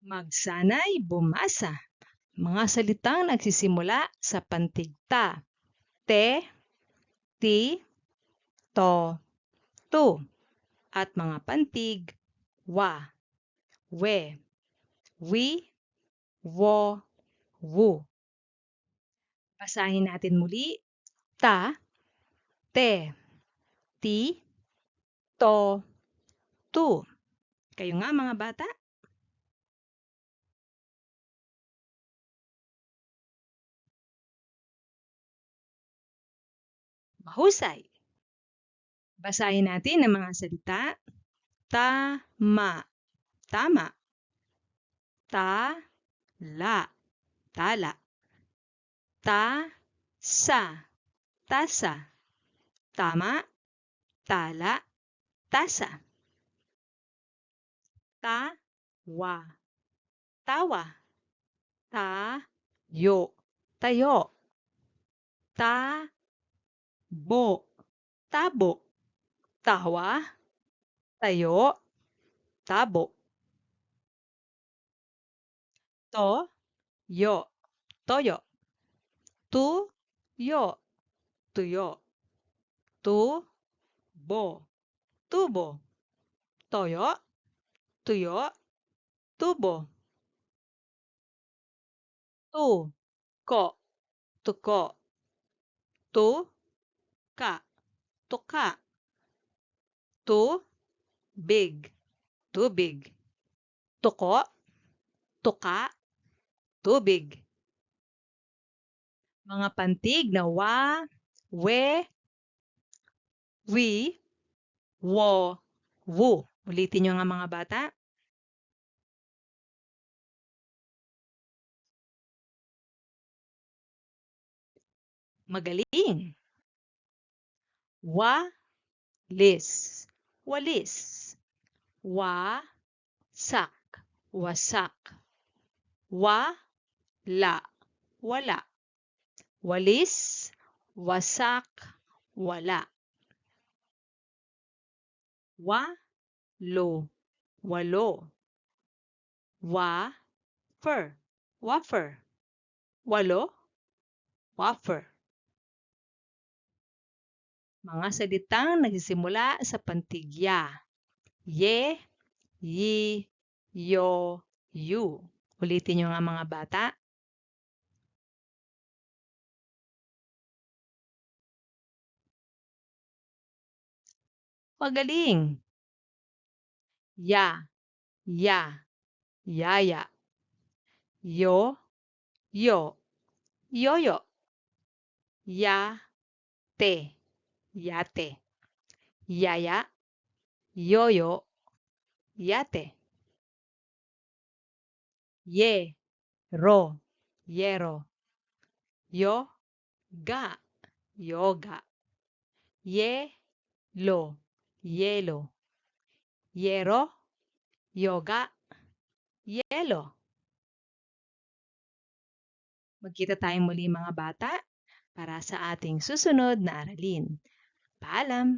Magsanay bumasa. Mga salitang nagsisimula sa pantig ta. Te, ti, to, tu. At mga pantig wa, we, wi, wo, wu. Basahin natin muli. Ta, te, ti, to, tu. Kayo nga mga bata. Mahusay. Basahin natin ang mga salita. Tama, tama. Tala, tala. Tasa, tasa. Tama, tala, tasa. Tawa, tawa. Tayo, tayo. Tabo, tabo. Tawa, tayo, tabo. Toyo, toyo. Tuyo, tuyo. Tubo, tubo. Toyo, tuyo, tubo. Tuko, tuko. Tuka, tuka. Tubig, tubig. Tuko, tuka, tubig. Mga pantig na wa, we, wi, wo, wu. Ulitin nyo nga mga bata. Magaling. Walis, walis. Wasak, wasak. Wala, wala. Walis, wasak, wala. Walo, walo. Wafer, wafer. Walo, wafer. Mga salitang nagsisimula sa pantig ya. Ye, yi, yo, yu. Ulitin nyo nga mga bata. Magaling. Ya, ya, yaya. Yo, yo, yoyo. Ya, te, yate. Yaya, yoyo, yate. Ye, ro, yero. Yo, ga, yoga. Ye, lo, yelo. Yero, yoga, yelo. Magkita tayong muli mga bata para sa ating susunod na aralin. Paalam!